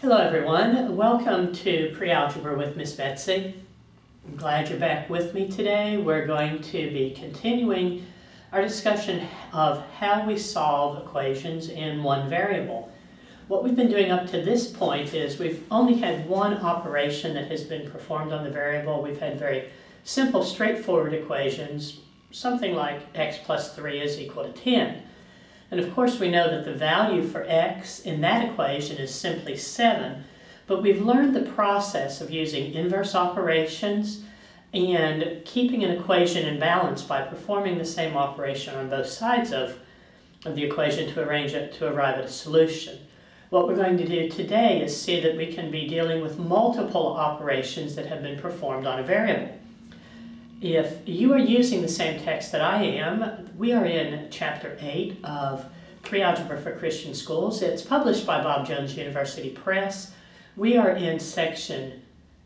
Hello everyone, welcome to Pre-Algebra with Miss Betsy. I'm glad you're back with me today. We're going to be continuing our discussion of how we solve equations in one variable. What we've been doing up to this point is we've only had one operation that has been performed on the variable. We've had very simple, straightforward equations, something like x plus 3 is equal to 10. And of course we know that the value for x in that equation is simply 7, but we've learned the process of using inverse operations and keeping an equation in balance by performing the same operation on both sides of the equation to arrive at a solution. What we're going to do today is see that we can be dealing with multiple operations that have been performed on a variable. If you are using the same text that I am, we are in Chapter 8 of Pre-Algebra for Christian Schools. It's published by Bob Jones University Press. We are in Section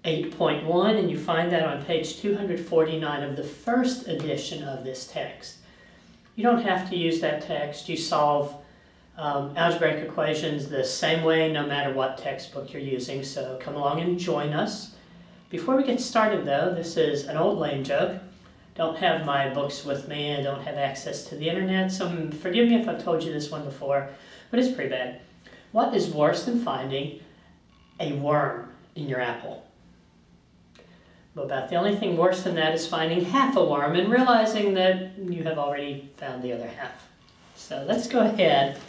8.1, and you find that on page 249 of the first edition of this text. You don't have to use that text. You solve algebraic equations the same way no matter what textbook you're using, so come along and join us. Before we get started though, this is an old lame joke. Don't have my books with me and don't have access to the internet, so forgive me if I've told you this one before, but it's pretty bad. What is worse than finding a worm in your apple? Well, about the only thing worse than that is finding half a worm and realizing that you have already found the other half. So let's go ahead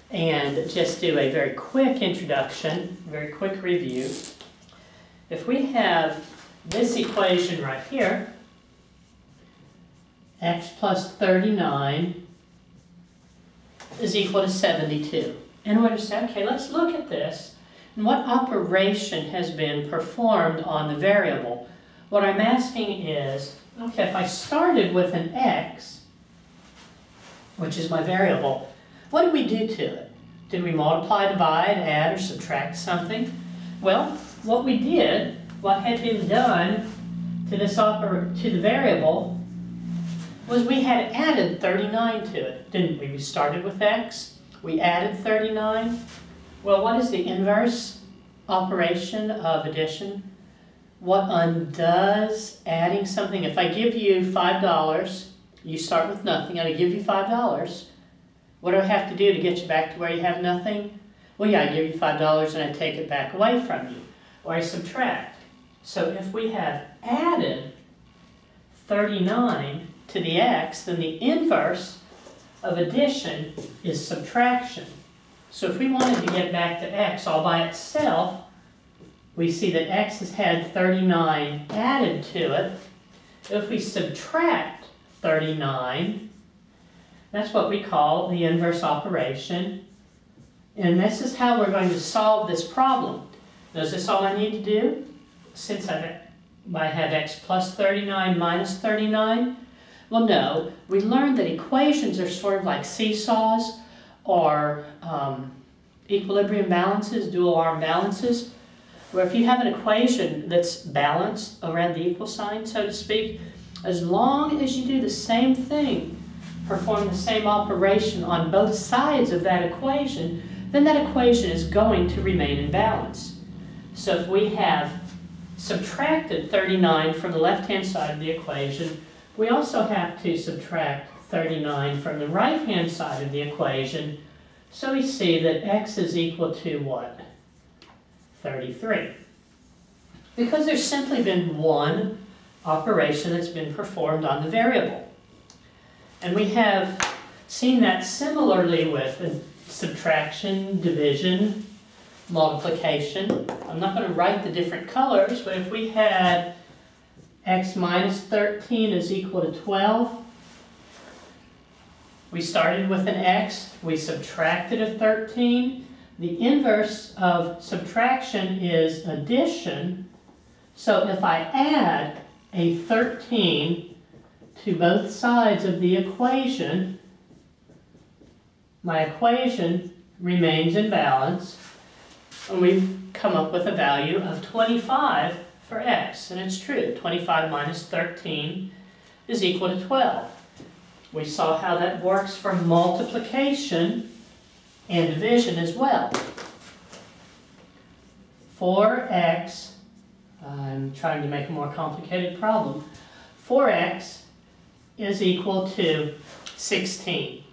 and just do a very quick introduction, very quick review. If we have this equation right here, x plus 39 is equal to 72. And we're going to say, okay, let's look at this. And what operation has been performed on the variable? What I'm asking is, okay, if I started with an x, which is my variable, what did we do to it? Did we multiply, divide, add, or subtract something? Well, what we did, what had been done to the variable, was we had added 39 to it, didn't we? We started with x, we added 39. Well, what is the inverse operation of addition? What undoes adding something? If I give you $5, you start with nothing, and I give you $5, what do I have to do to get you back to where you have nothing? Well, yeah, I give you $5 and I take it back away from you, or I subtract. So if we have added 39 to the x, then the inverse of addition is subtraction. So if we wanted to get back to x all by itself, we see that x has had 39 added to it. If we subtract 39, that's what we call the inverse operation. And this is how we're going to solve this problem. Now, is this all I need to do? Since I have x plus 39 minus 39? Well, no. We learned that equations are sort of like seesaws or equilibrium balances, dual arm balances, where if you have an equation that's balanced around the equal sign, so to speak, as long as you do the same thing, perform the same operation on both sides of that equation, then that equation is going to remain in balance. So if we have subtracted 39 from the left-hand side of the equation, we also have to subtract 39 from the right-hand side of the equation, so we see that x is equal to what? 33. Because there's simply been one operation that's been performed on the variable. And we have seen that similarly with subtraction, division, multiplication. I'm not going to write the different colors, but if we had x minus 13 is equal to 12, we started with an x, we subtracted a 13. The inverse of subtraction is addition. So if I add a 13 to both sides of the equation, my equation remains in balance, and we've come up with a value of 25 for x. And it's true, 25 minus 13 is equal to 12. We saw how that works for multiplication and division as well. 4x, I'm trying to make a more complicated problem, 4x is equal to 16.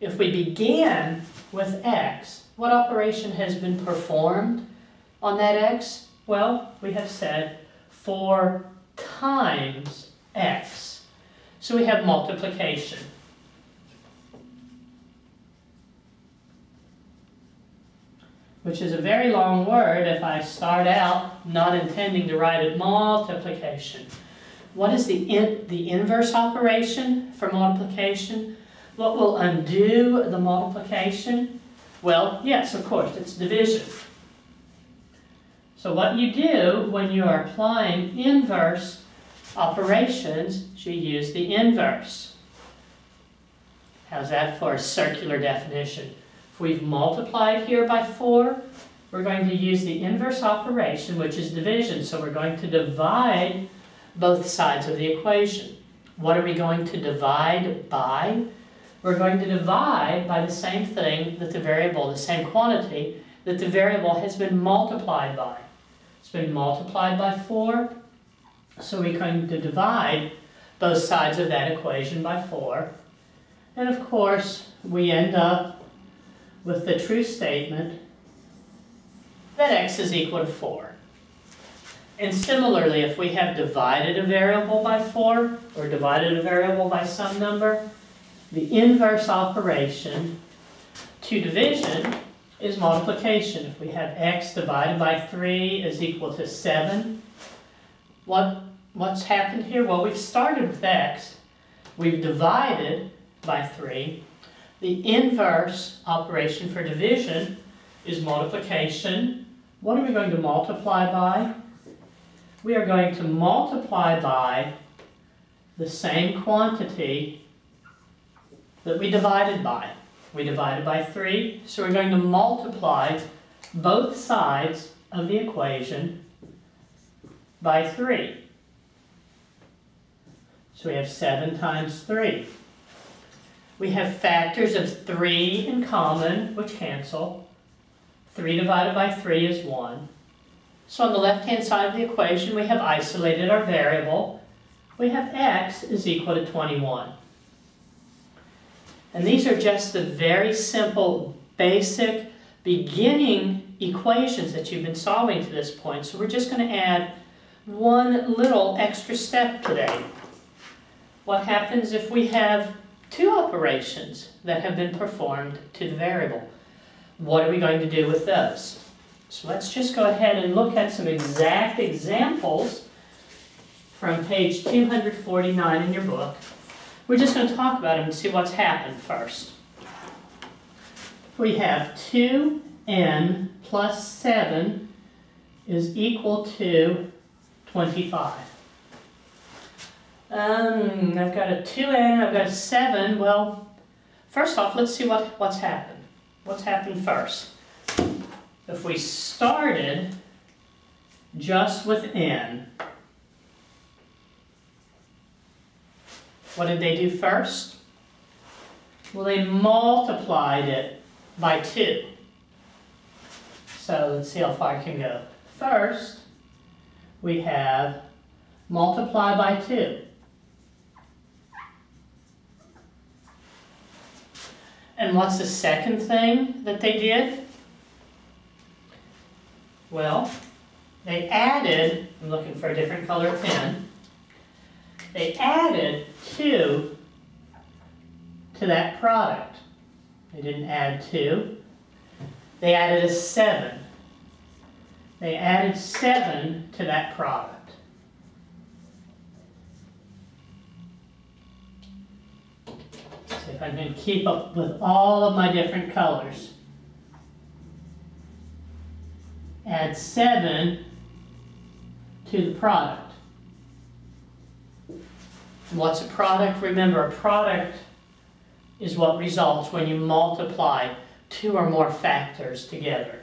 If we began with x, what operation has been performed on that x? Well, we have said 4 times x. So we have multiplication. Which is a very long word if I start out not intending to write it, multiplication. What is the inverse operation for multiplication? What will undo the multiplication? Well, yes, of course, it's division. So what you do when you are applying inverse operations is you use the inverse. How's that for a circular definition? If we've multiplied here by 4, we're going to use the inverse operation, which is division. So we're going to divide both sides of the equation. What are we going to divide by? We're going to divide by the same thing that the variable, the same quantity that the variable has been multiplied by. It's been multiplied by 4, so we're going to divide both sides of that equation by 4. And of course, we end up with the true statement that x is equal to 4. And similarly, if we have divided a variable by 4, or divided a variable by some number, the inverse operation to division is multiplication. If we have x divided by 3 is equal to 7, what's happened here? Well, we've started with x, we've divided by 3. The inverse operation for division is multiplication. What are we going to multiply by? We are going to multiply by the same quantity that we divided by. We divided by 3, so we're going to multiply both sides of the equation by 3. So we have 7 times 3. We have factors of 3 in common, which cancel. 3 divided by 3 is 1. So on the left-hand side of the equation, we have isolated our variable. We have x is equal to 21. And these are just the very simple, basic, beginning equations that you've been solving to this point. So we're just going to add one little extra step today. What happens if we have 2 operations that have been performed to the variable? What are we going to do with those? So let's just go ahead and look at some exact examples from page 249 in your book. We're just going to talk about them and see what's happened first. We have 2n plus 7 is equal to 25. I've got a 2n, I've got a 7. Well, first off, let's see what's happened. What's happened first? If we started just with n, what did they do first? Well, they multiplied it by 2. So let's see how far I can go. First, we have multiply by 2. And what's the second thing that they did? Well, they added, I'm looking for a different color pen, they added 2 to that product. They didn't add 2. They added a 7. They added 7 to that product. See if I can keep up with all of my different colors. Add 7 to the product. And what's a product? Remember, a product is what results when you multiply 2 or more factors together.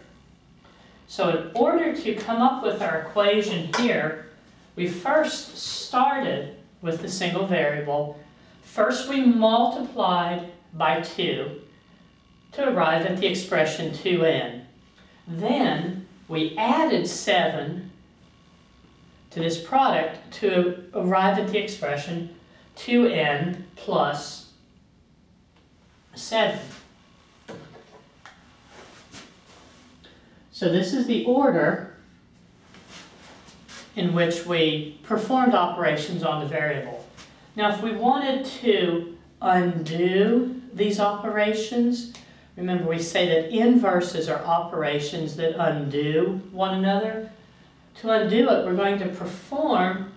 So in order to come up with our equation here, we first started with the single variable. First we multiplied by 2 to arrive at the expression 2n. Then we added 7 to this product to arrive at the expression 2n plus 7. So this is the order in which we performed operations on the variable. Now if we wanted to undo these operations, remember we say that inverses are operations that undo one another. To undo it, we're going to perform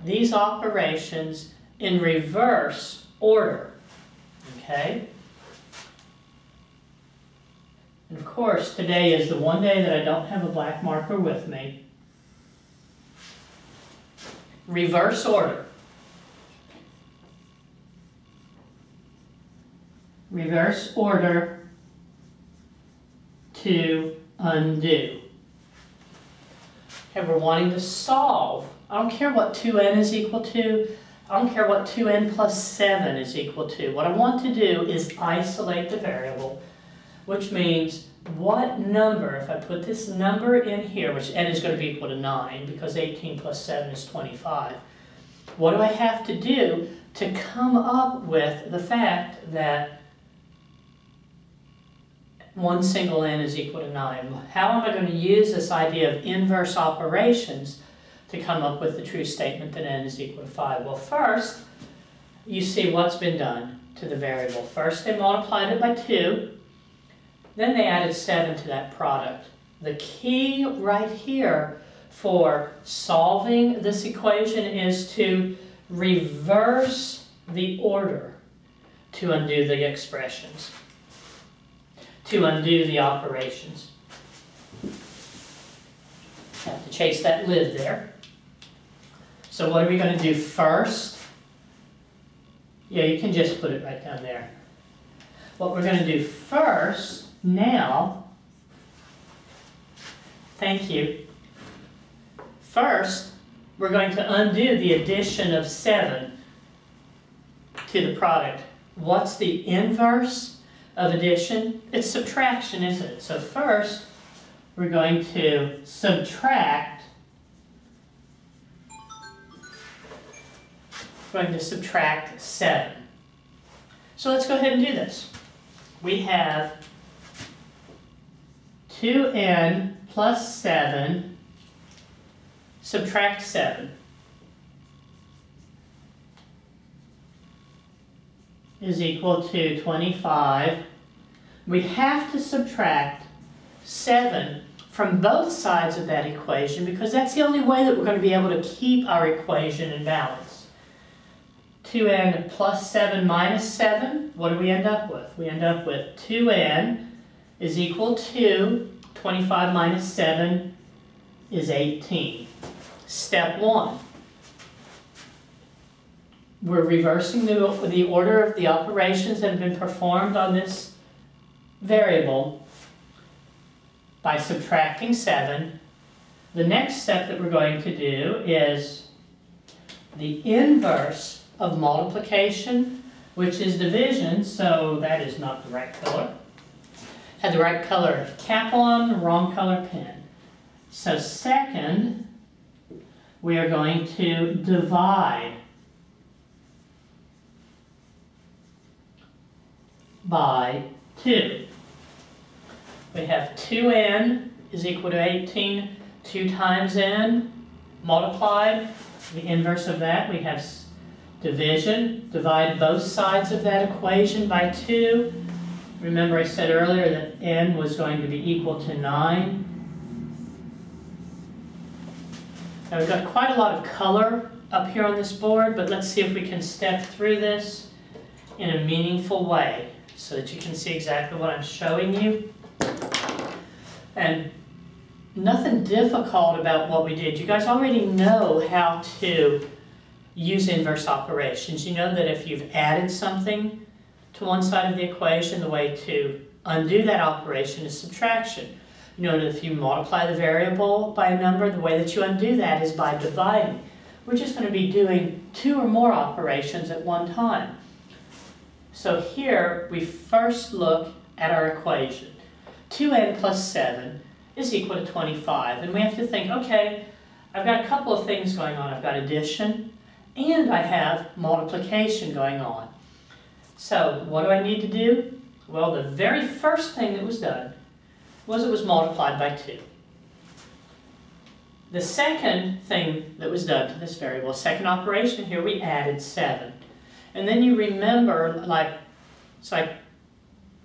these operations in reverse order, okay? And of course, today is the one day that I don't have a black marker with me. Reverse order. Reverse order to undo. And we're wanting to solve. I don't care what 2n is equal to. I don't care what 2n plus 7 is equal to. What I want to do is isolate the variable, which means what number, if I put this number in here, which n is going to be equal to 9, because 18 plus 7 is 25, what do I have to do to come up with the fact that one single n is equal to 9? How am I going to use this idea of inverse operations to come up with the true statement that n is equal to 5? Well, first, you see what's been done to the variable. First, they multiplied it by 2. Then they added 7 to that product. The key right here for solving this equation is to reverse the order to undo the expressions, to undo the operations. Have to chase that lid there. So what are we going to do first? Yeah, you can just put it right down there. What we're going to do first now, thank you. First, we're going to undo the addition of 7 to the product. What's the inverse of addition? It's subtraction, isn't it? So first, we're going to subtract. We're going to subtract 7. So let's go ahead and do this. We have 2n plus 7, subtract 7, is equal to 25. We have to subtract 7 from both sides of that equation because that's the only way that we're going to be able to keep our equation in balance. 2n plus 7 minus 7, what do we end up with? We end up with 2n is equal to 25 minus 7 is 18. Step 1. We're reversing the order of the operations that have been performed on this variable by subtracting 7. The next step that we're going to do is the inverse of multiplication, which is division, so that is not the right color. Had the right color cap on, wrong color pen. So second, we are going to divide by 2. We have 2n is equal to 18. 2 times n multiplied. The inverse of that, we have division. Divide both sides of that equation by 2. Remember I said earlier that n was going to be equal to 9. Now we've got quite a lot of color up here on this board, but let's see if we can step through this in a meaningful way so that you can see exactly what I'm showing you. And nothing difficult about what we did. You guys already know how to use inverse operations. You know that if you've added something to one side of the equation, the way to undo that operation is subtraction. You know that if you multiply the variable by a number, the way that you undo that is by dividing. We're just going to be doing 2 or more operations at one time. So here we first look at our equation. 2n plus 7 is equal to 25. And we have to think, okay, I've got a couple of things going on. I've got addition and I have multiplication going on. So what do I need to do? Well, the very first thing that was done was it was multiplied by 2. The second thing that was done to this variable, second operation here, we added 7. And then you remember, it's like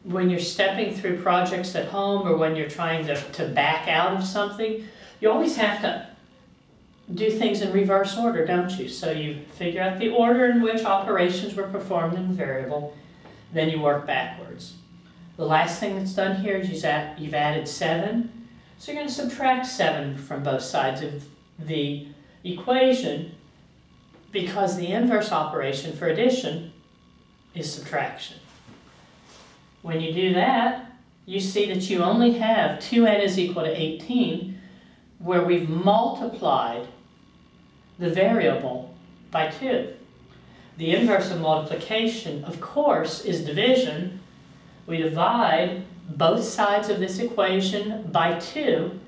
when you're stepping through projects at home or when you're trying to back out of something, you always have to do things in reverse order, don't you? So you figure out the order in which operations were performed in the variable, then you work backwards. The last thing that's done here is you've added 7. So you're going to subtract 7 from both sides of the equation because the inverse operation for addition is subtraction. When you do that, you see that you only have 2n is equal to 18, where we've multiplied the variable by 2. The inverse of multiplication, of course, is division. We divide both sides of this equation by 2,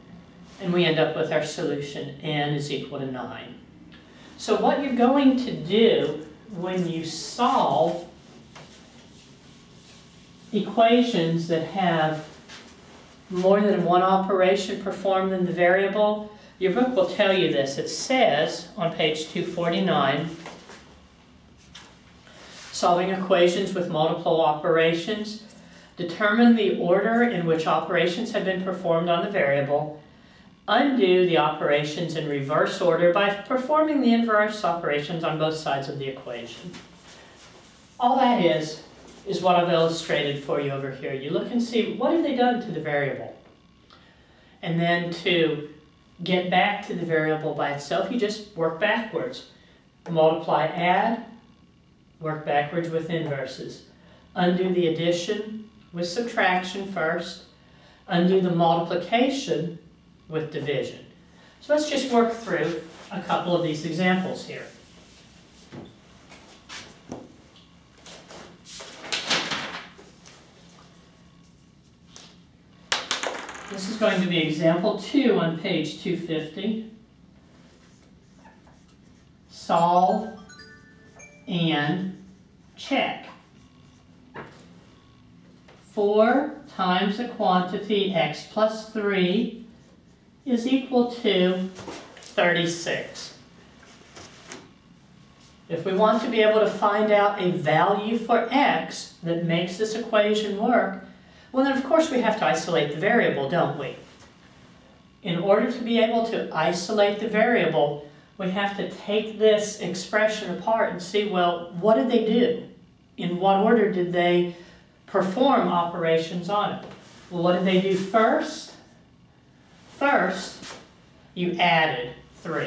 and we end up with our solution, n is equal to 9. So what you're going to do when you solve equations that have more than one operation performed in the variable, your book will tell you this. It says on page 249, solving equations with multiple operations, determine the order in which operations have been performed on the variable, undo the operations in reverse order by performing the inverse operations on both sides of the equation. All that is what I've illustrated for you over here. You look and see, what have they done to the variable? And then to get back to the variable by itself, you just work backwards. Multiply, add, work backwards with inverses. Undo the addition with subtraction first. Undo the multiplication with division. So let's just work through a couple of these examples here. This is going to be example 2 on page 250. Solve and check. 4 times the quantity x plus 3 is equal to 36. If we want to be able to find out a value for x that makes this equation work, well then of course we have to isolate the variable, don't we? In order to be able to isolate the variable, we have to take this expression apart and see, well, what did they do? In what order did they perform operations on it? Well, what did they do first? First, you added 3.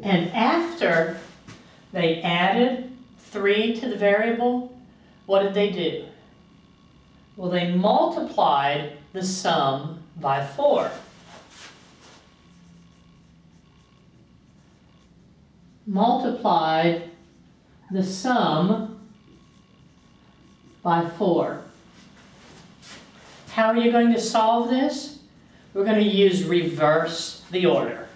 And after they added 3 to the variable, what did they do? Well, they multiplied the sum by 4. Multiplied the sum by 4. How are you going to solve this? We're going to use reverse the order.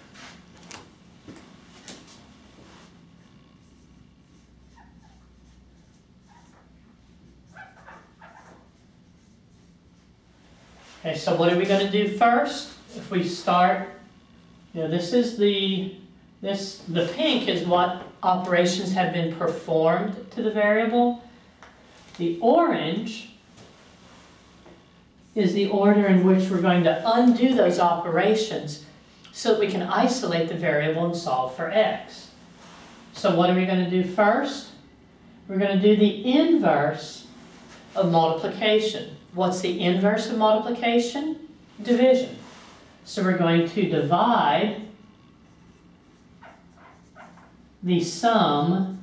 Okay, so what are we going to do first? If we start, this is the pink is what operations have been performed to the variable. The orange is the order in which we're going to undo those operations so that we can isolate the variable and solve for x. So what are we going to do first? We're going to do the inverse of multiplication. What's the inverse of multiplication? Division. So we're going to divide the sum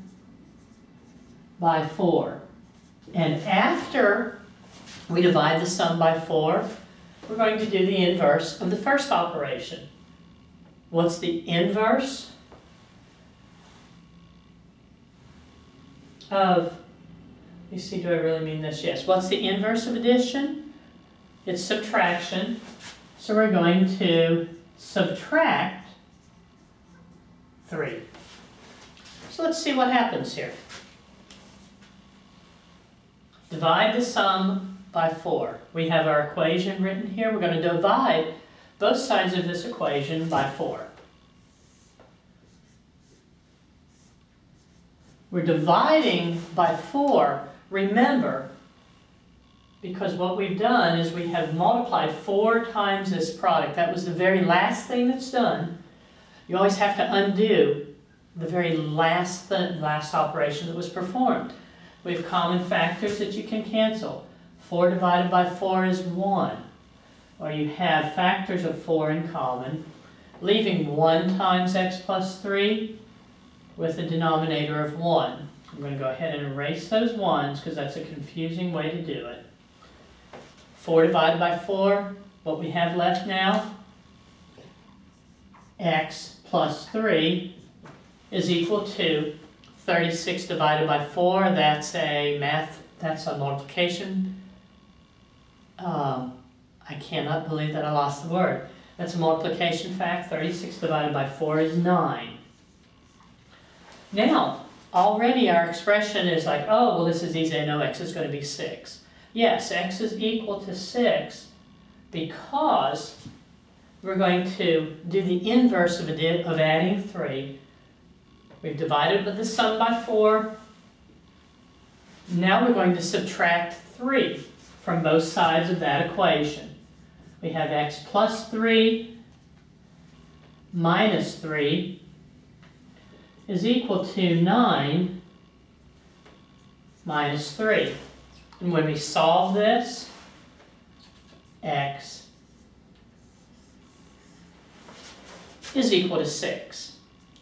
by 4. And after we divide the sum by 4, we're going to do the inverse of the first operation. What's the inverse of, let me see, do I really mean this? Yes. What's the inverse of addition? It's subtraction. So we're going to subtract 3. So let's see what happens here. Divide the sum by 4. We have our equation written here. We're going to divide both sides of this equation by 4. We're dividing by 4, remember, because what we've done is we have multiplied 4 times this product. That was the very last thing that's done. You always have to undo the very last operation that was performed. We have common factors that you can cancel. 4 divided by 4 is 1. Or you have factors of 4 in common, leaving 1 times x plus 3 with a denominator of 1. I'm going to go ahead and erase those 1s because that's a confusing way to do it. 4 divided by 4, what we have left now, x plus 3 is equal to 36 divided by 4. That's a multiplication. I cannot believe that I lost the word. That's a multiplication fact. 36 divided by 4 is 9. Now, already our expression is like, oh, well, this is easy. I know x is going to be 6. Yes, x is equal to 6 because we're going to do the inverse of adding 3. We've divided the sum by 4. Now we're going to subtract 3 from both sides of that equation. We have x plus 3 minus 3 is equal to 9 minus 3. And when we solve this, x is equal to 6.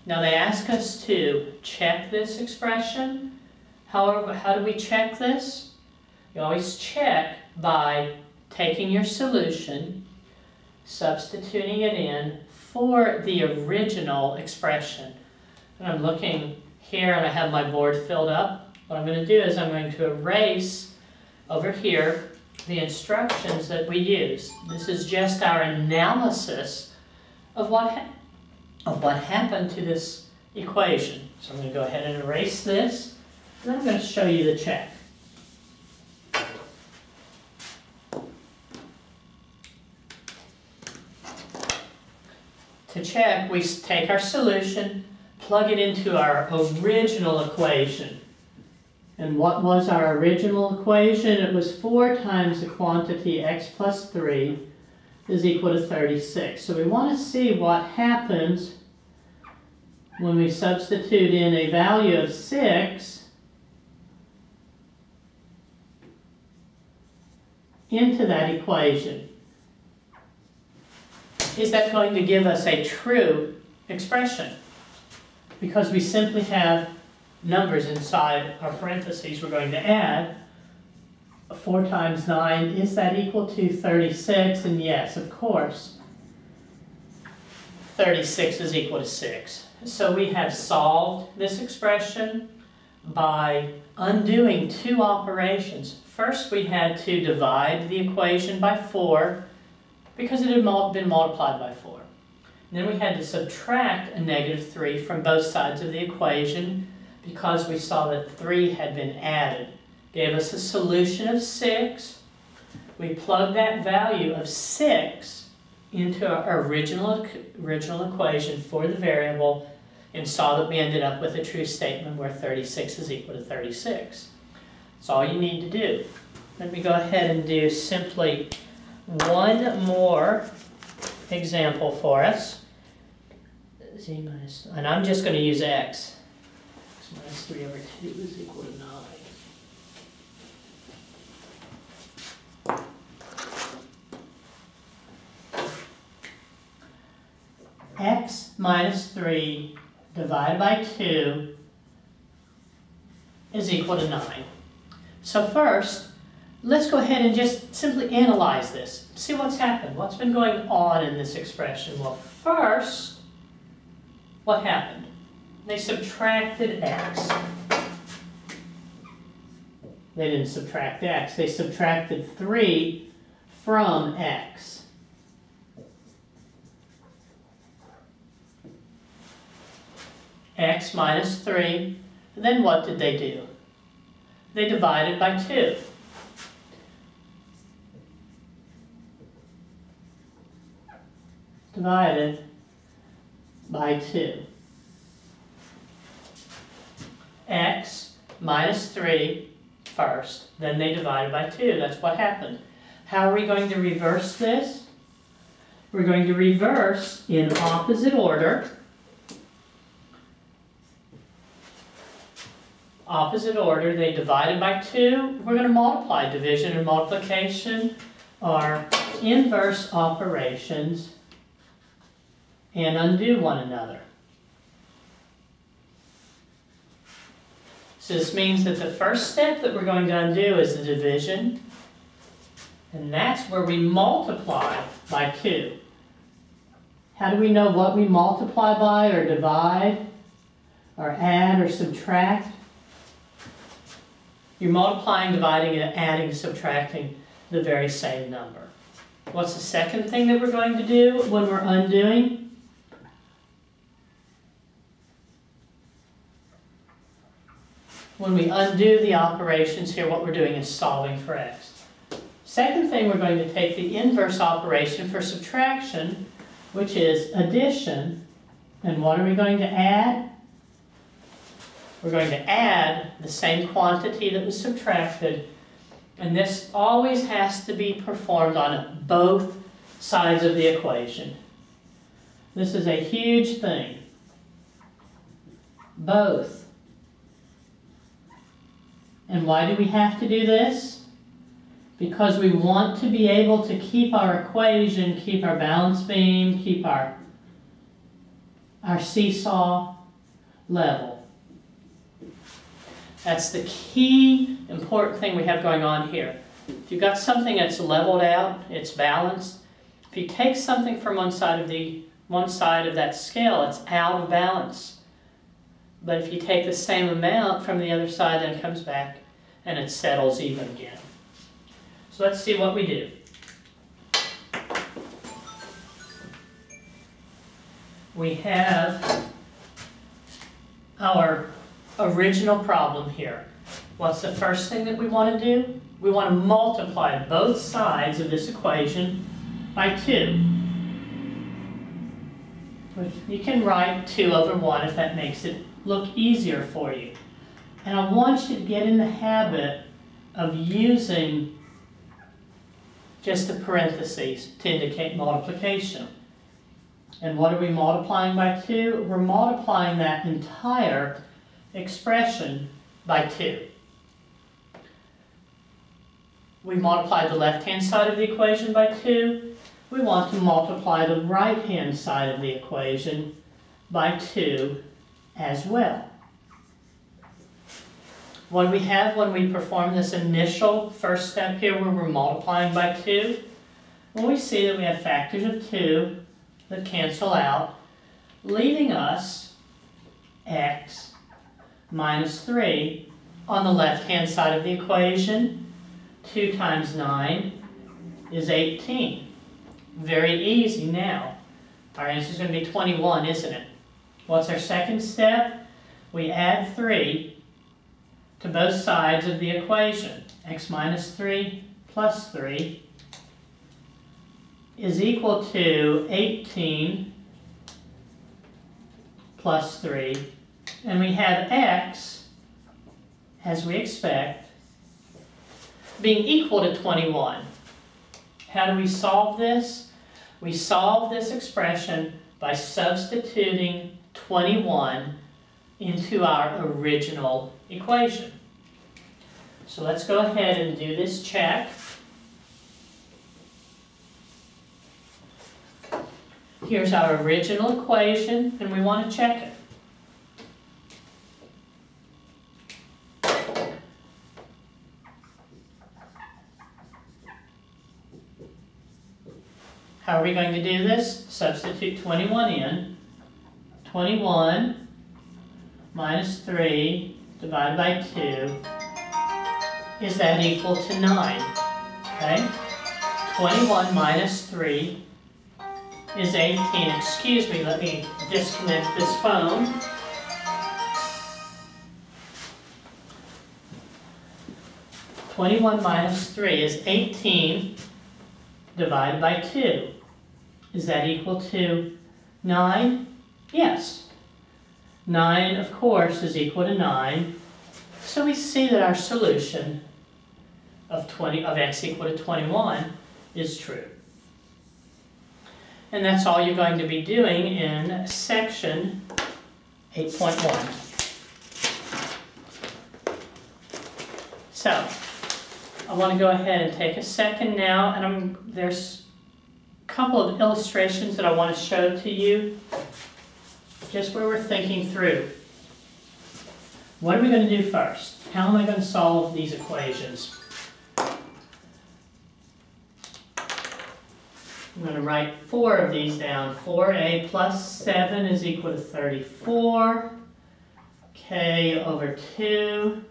Now they ask us to check this expression. However, how do we check this? You always check by taking your solution, substituting it in for the original expression. And I'm looking here and I have my board filled up. What I'm going to do is I'm going to erase over here the instructions that we use. This is just our analysis of what happened to this equation. So I'm going to go ahead and erase this, and then I'm going to show you the check. To check, we take our solution, plug it into our original equation. And what was our original equation? It was 4 times the quantity x plus 3 is equal to 36. So we want to see what happens when we substitute in a value of 6 into that equation. Is that going to give us a true expression? Because we simply have numbers inside our parentheses we're going to add. 4 times 9, is that equal to 36? And yes, of course, 36 is equal to 6. So we have solved this expression by undoing 2 operations. First, we had to divide the equation by 4 because it had been multiplied by 4. And then we had to subtract a negative 3 from both sides of the equation because we saw that 3 had been added. Gave us a solution of 6. We plugged that value of 6 into our original equation for the variable and saw that we ended up with a true statement where 36 is equal to 36. That's all you need to do. Let me go ahead and do simply one more example for us. Z minus, and I'm just going to use x. X minus 3 over 2 is equal to 9. X minus 3 divided by 2 is equal to 9. So first, let's go ahead and just simply analyze this. See what's happened. What's been going on in this expression? Well, first, what happened? They subtracted x. They didn't subtract x. They subtracted 3 from x. X minus 3. And then what did they do? They divided by 2. Divided by 2. X minus 3 first, then they divided by 2. That's what happened. How are we going to reverse this? We're going to reverse in opposite order. Opposite order, they divided by 2. We're going to multiply. Division and multiplication are inverse operations and undo one another. So this means that the first step that we're going to undo is the division, and that's where we multiply by 2. How do we know what we multiply by or divide or add or subtract? You're multiplying, dividing, and adding, subtracting the very same number. What's the second thing that we're going to do when we're undoing? When we undo the operations here, what we're doing is solving for x. Second thing, we're going to take the inverse operation for subtraction, which is addition. And what are we going to add? We're going to add the same quantity that was subtracted. And this always has to be performed on both sides of the equation. This is a huge thing. Both. And why do we have to do this? Because we want to be able to keep our equation, keep our balance beam, keep our seesaw level. That's the key important thing we have going on here. If you've got something that's leveled out, it's balanced. If you take something from one side of that scale, it's out of balance. But if you take the same amount from the other side, then it comes back and it settles even again. So let's see what we do. We have our original problem here. What's the first thing that we want to do? We want to multiply both sides of this equation by 2. You can write 2 over 1 if that makes it look easier for you. And I want you to get in the habit of using just the parentheses to indicate multiplication. And what are we multiplying by 2? We're multiplying that entire expression by 2. We multiplied the left-hand side of the equation by 2. We want to multiply the right-hand side of the equation by 2 as well. What do we have when we perform this initial first step here where we're multiplying by 2? Well, we see that we have factors of 2 that cancel out, leaving us x minus 3 on the left-hand side of the equation. 2 times 9 is 18. Very easy now. Our answer is going to be 21, isn't it? What's our second step? We add 3 to both sides of the equation. X minus 3 plus 3 is equal to 18 plus 3. And we have x, as we expect, being equal to 21. How do we solve this? We solve this expression by substituting 21 into our original equation. So let's go ahead and do this check. Here's our original equation, and we want to check it. How are we going to do this? Substitute 21 in. 21 minus 3 divided by 2 is that equal to 9? Okay? 21 minus 3 is 18. Excuse me, let me disconnect this phone. (21 minus 3 is 18 divided by 2. Is that equal to 9? Yes. 9, of course, is equal to 9. So we see that our solution of x equal to 21 is true. And that's all you're going to be doing in section 8.1. So, I want to go ahead and take a second now, and there's a couple of illustrations that I want to show to you, just where we're thinking through. What are we going to do first? How am I going to solve these equations? I'm going to write 4 of these down. 4a plus 7 is equal to 34. K over 2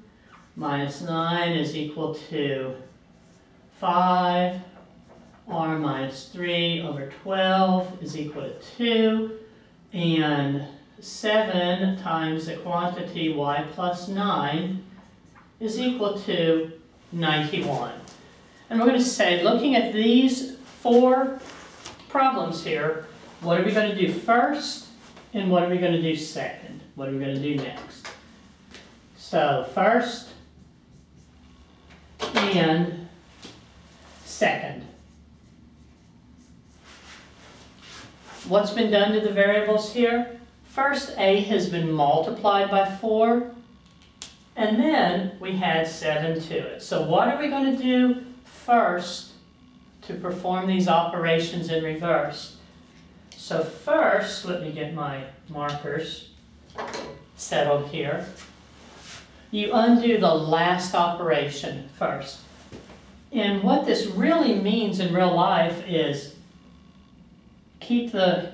minus 9 is equal to 5. R minus 3 over 12 is equal to 2. And 7 times the quantity y plus 9 is equal to 91. And we're going to say, looking at these 4 problems here, what are we going to do first and what are we going to do second? What are we going to do next? So first and second. What's been done to the variables here? First, a has been multiplied by 4, and then we had 7 to it. So what are we going to do first to perform these operations in reverse? So first, let me get my markers settled here. You undo the last operation first. And what this really means in real life is keep the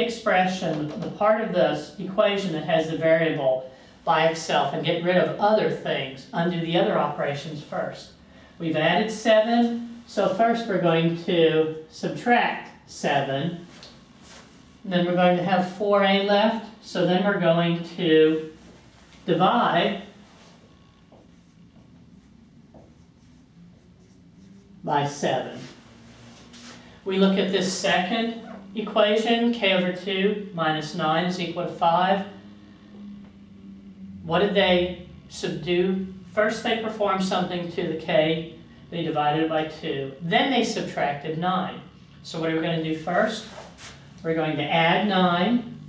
expression, the part of this equation that has the variable by itself, and get rid of other things. Undo the other operations first. We've added 7, so first we're going to subtract 7. And then we're going to have 4a left, so then we're going to divide by 7. We look at this second equation, k over 2 minus 9 is equal to 5. What did they subdue? First they performed something to the k, they divided it by 2. Then they subtracted 9. So what are we going to do first? We're going to add 9.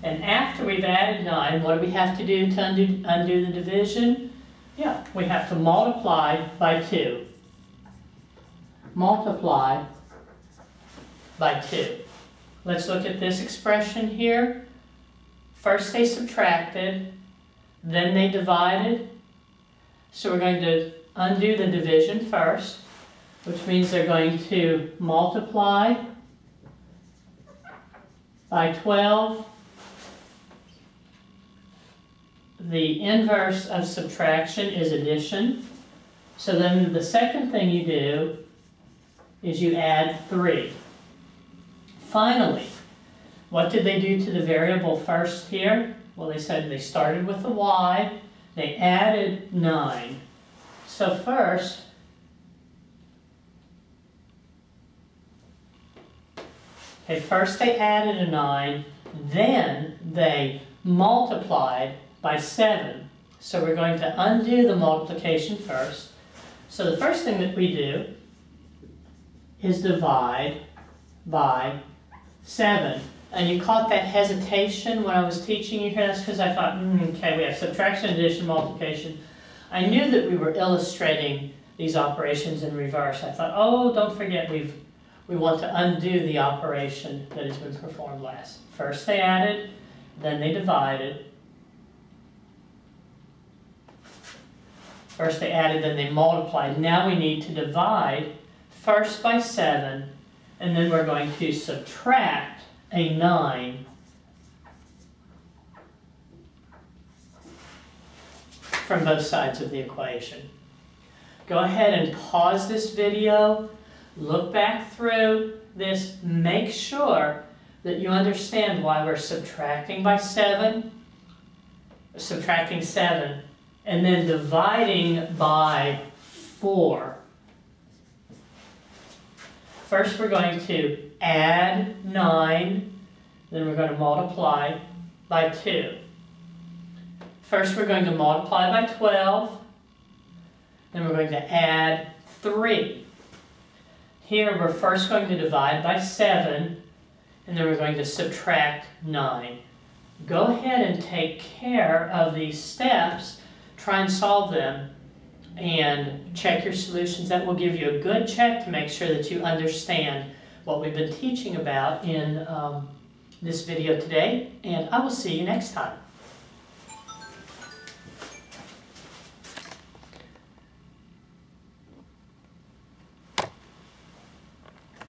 And after we've added 9, what do we have to do to undo the division? Yeah, we have to multiply by 2. Multiply by 2. Let's look at this expression here. First they subtracted, then they divided. So we're going to undo the division first, which means they're going to multiply by 12. The inverse of subtraction is addition. So then the second thing you do is you add 3. Finally, what did they do to the variable first here? Well, they said they started with the y, they added 9. So first, first they added a 9, then they multiplied by 7. So we're going to undo the multiplication first. So the first thing that we do is divide by 7. And you caught that hesitation when I was teaching you here? That's because I thought, okay, we have subtraction, addition, multiplication. I knew that we were illustrating these operations in reverse. I thought, oh, don't forget, we want to undo the operation that has been performed last. First they added, then they divided. First they added, then they multiplied. Now we need to divide first by 7, and then we're going to subtract a 9 from both sides of the equation. Go ahead and pause this video, look back through this, make sure that you understand why we're subtracting 7, and then dividing by 4. First we're going to add 9, then we're going to multiply by 2. First we're going to multiply by 12, then we're going to add 3. Here we're first going to divide by 7, and then we're going to subtract 9. Go ahead and take care of these steps, try and solve them, and check your solutions. That will give you a good check to make sure that you understand what we've been teaching about in this video today, and I will see you next time.